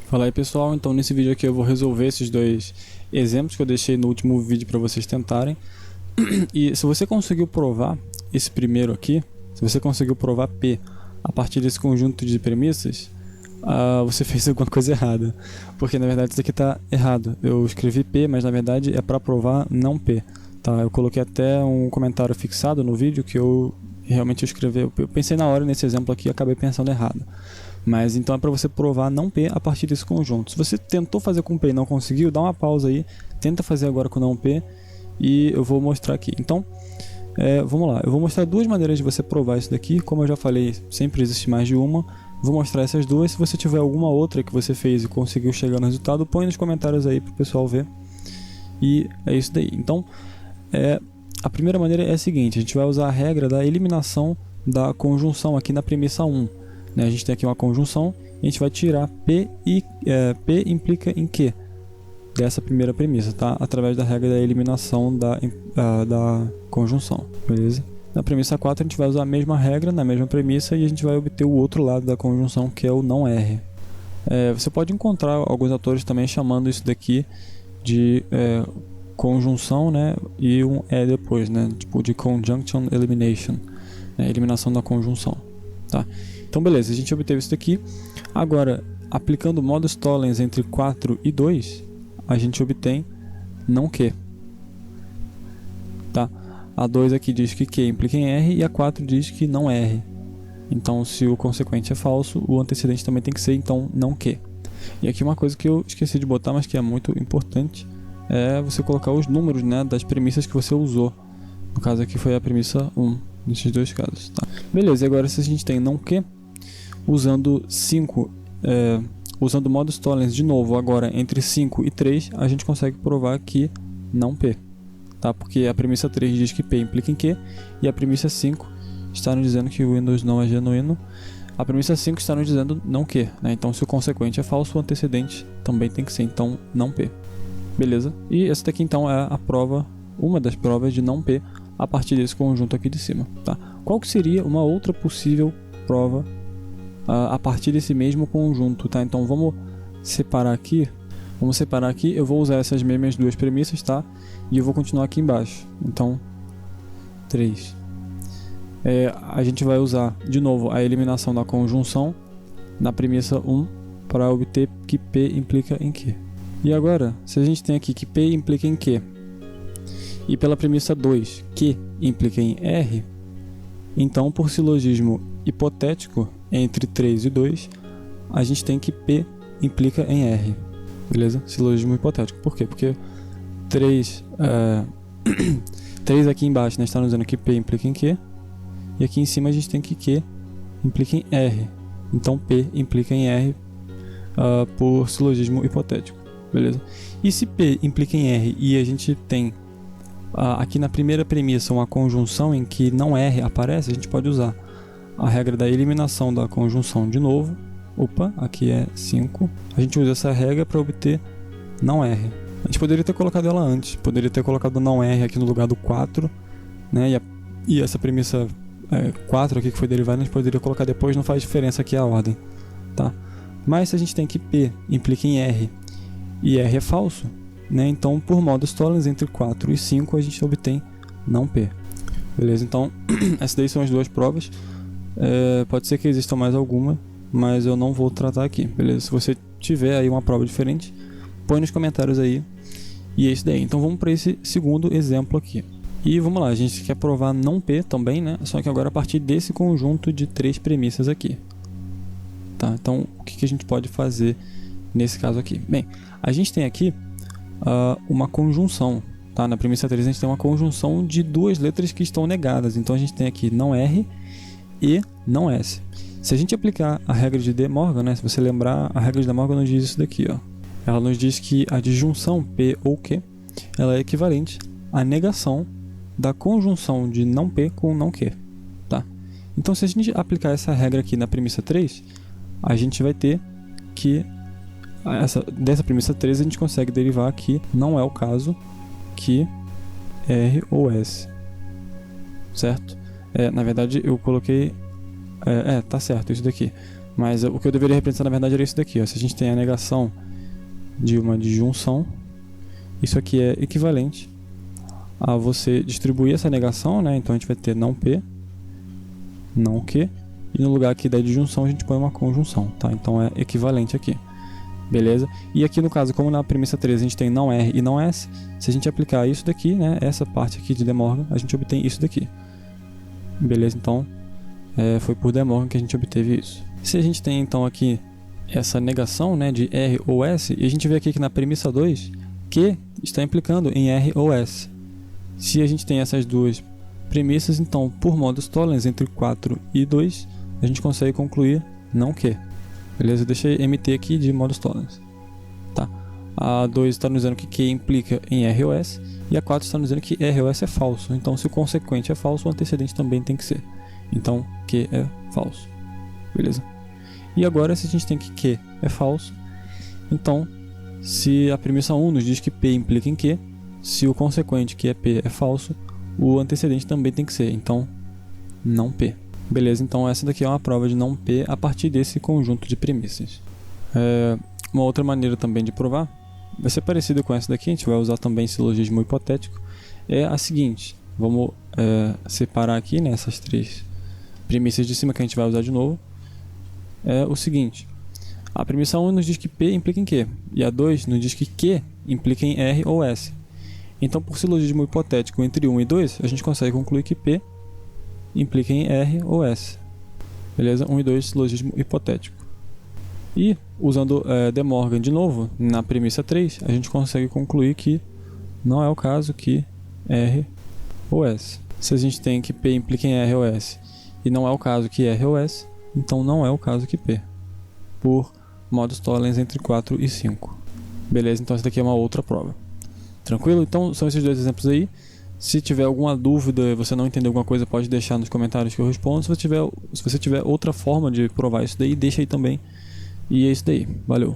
Fala aí pessoal, então nesse vídeo aqui eu vou resolver esses dois exemplos que eu deixei no último vídeo para vocês tentarem. E se você conseguiu provar esse primeiro aqui, se você conseguiu provar P a partir desse conjunto de premissas, você fez alguma coisa errada, porque na verdade isso aqui está errado. Eu escrevi P, mas na verdade é para provar não P, tá? Eu coloquei até um comentário fixado no vídeo que eu realmente escrevi, eu pensei na hora nesse exemplo aqui e acabei pensando errado. Mas então é para você provar não P a partir desse conjunto. Se você tentou fazer com P e não conseguiu, dá uma pausa aí, tenta fazer agora com não P e eu vou mostrar aqui. Então, vamos lá, eu vou mostrar duas maneiras de você provar isso daqui. Como eu já falei, sempre existe mais de uma. Vou mostrar essas duas. Se você tiver alguma outra que você fez e conseguiu chegar no resultado, põe nos comentários aí para o pessoal ver. E é isso daí. Então, a primeira maneira é a seguinte: a gente vai usar a regra da eliminação da conjunção aqui na premissa 1. A gente tem aqui uma conjunção e a gente vai tirar P e P implica em Q dessa primeira premissa, tá? Através da regra da eliminação da conjunção, beleza? Na premissa 4 a gente vai usar a mesma regra na mesma premissa e a gente vai obter o outro lado da conjunção, que é o não R. Você pode encontrar alguns autores também chamando isso daqui de conjunção, né? E um E depois, né? Tipo de conjunction elimination, eliminação da conjunção, tá? Então beleza, a gente obteve isso daqui. Agora, aplicando o modus tollens entre 4 e 2, a gente obtém não Q, tá? A 2 aqui diz que Q implica em R e a 4 diz que não R. Então, se o consequente é falso, o antecedente também tem que ser, então, não Q. E aqui uma coisa que eu esqueci de botar, mas que é muito importante, é você colocar os números, né, das premissas que você usou. No caso aqui foi a premissa 1, nesses dois casos, tá? Beleza, e agora se a gente tem não Q, usando 5, usando o modus tollens de novo, agora entre 5 e 3, a gente consegue provar que não P, tá? Porque a premissa 3 diz que P implica em Q, e a premissa 5 está nos dizendo que o Windows não é genuíno. A premissa 5 está nos dizendo não Q, né? Então se o consequente é falso, o antecedente também tem que ser, então não P. Beleza? E essa daqui então é a prova, uma das provas de não P a partir desse conjunto aqui de cima, tá? Qual que seria uma outra possível prova a partir desse mesmo conjunto, tá? Então vamos separar aqui. Eu vou usar essas mesmas duas premissas, tá? E eu vou continuar aqui embaixo. Então, 3. A gente vai usar de novo a eliminação da conjunção na premissa 1 para obter que P implica em Q. E agora, se a gente tem aqui que P implica em Q e pela premissa 2 Q implica em R, então por silogismo hipotético entre 3 e 2, a gente tem que P implica em R, beleza? Silogismo hipotético. Por quê? Porque 3 aqui embaixo, né, está nos dizendo que P implica em Q, e aqui em cima a gente tem que Q implica em R. Então P implica em R por silogismo hipotético, beleza? E se P implica em R e a gente tem aqui na primeira premissa uma conjunção em que não R aparece, a gente pode usar a regra da eliminação da conjunção de novo. Opa, aqui é 5. A gente usa essa regra para obter não R. A gente poderia ter colocado ela antes, poderia ter colocado não R aqui no lugar do 4, né? E essa premissa 4 aqui que foi derivada, a gente poderia colocar depois, não faz diferença aqui a ordem, tá? Mas se a gente tem que P implica em R e R é falso, né? Então por modus tollens entre 4 e 5 a gente obtém não P. Beleza? Então essas daí são as duas provas. Pode ser que exista mais alguma, mas eu não vou tratar aqui, beleza? Se você tiver aí uma prova diferente, põe nos comentários aí. E é isso daí. Então vamos para esse segundo exemplo aqui. E vamos lá, a gente quer provar não P também, né? Só que agora a partir desse conjunto de 3 premissas aqui, tá? Então o que a gente pode fazer nesse caso aqui? Bem, a gente tem aqui uma conjunção, tá? Na premissa 3 a gente tem uma conjunção de duas letras que estão negadas. Então a gente tem aqui não R e não S. Se a gente aplicar a regra de De Morgan, né? Se você lembrar, a regra de De Morgan nos diz isso daqui, ó. Ela nos diz que a disjunção P ou Q, ela é equivalente à negação da conjunção de não P com não Q, tá? Então se a gente aplicar essa regra aqui na premissa 3, a gente vai ter que dessa premissa 3 a gente consegue derivar que não é o caso que R ou S, certo? Na verdade eu coloquei tá certo isso daqui, Mas o que eu deveria representar na verdade era isso daqui, ó. Se a gente tem a negação de uma disjunção, isso aqui é equivalente a você distribuir essa negação, né? Então a gente vai ter não P, não Q, e no lugar aqui da disjunção a gente põe uma conjunção, tá? Então é equivalente aqui, beleza? E aqui no caso, como na premissa 3 a gente tem não R e não S, se a gente aplicar isso daqui, né? Essa parte aqui de De Morgan, a gente obtém isso daqui, beleza? Então foi por De Morgan que a gente obteve isso. Se a gente tem então aqui essa negação, né, de R ou S, e a gente vê aqui que na premissa 2 Q está implicando em R ou S. Se a gente tem essas duas premissas, então por modus tollens entre 4 e 2 a gente consegue concluir não Q, beleza? Deixa eu MT aqui de modus tollens, tá? A 2 está nos dizendo que Q implica em R ou S, e a 4 está nos dizendo que R ou S é falso. Então se o consequente é falso, o antecedente também tem que ser. Então Q é falso, beleza? E agora, se a gente tem que Q é falso, então se a premissa 1 nos diz que P implica em Q, se o consequente, que é P, é falso, o antecedente também tem que ser, então não P. Beleza, então essa daqui é uma prova de não P a partir desse conjunto de premissas. Uma outra maneira também de provar, vai ser parecida com essa daqui, a gente vai usar também silogismo hipotético, é a seguinte: vamos separar aqui, né, essas três premissas de cima que a gente vai usar de novo. É o seguinte: a premissa 1 nos diz que P implica em Q, e a 2 nos diz que Q implica em R ou S. Então, por silogismo hipotético entre 1 e 2, a gente consegue concluir que P implica em R ou S. Beleza? 1 e 2, silogismo hipotético. E, usando De Morgan de novo, na premissa 3, a gente consegue concluir que não é o caso que R ou S. Se a gente tem que P implica em R ou S, e não é o caso que R ou S, então não é o caso que P, por modus tollens entre 4 e 5. Beleza? Então essa daqui é uma outra prova. Tranquilo? Então são esses dois exemplos aí. Se tiver alguma dúvida, você não entendeu alguma coisa, pode deixar nos comentários que eu respondo. Se você tiver outra forma de provar isso daí, deixa aí também. E é isso daí. Valeu!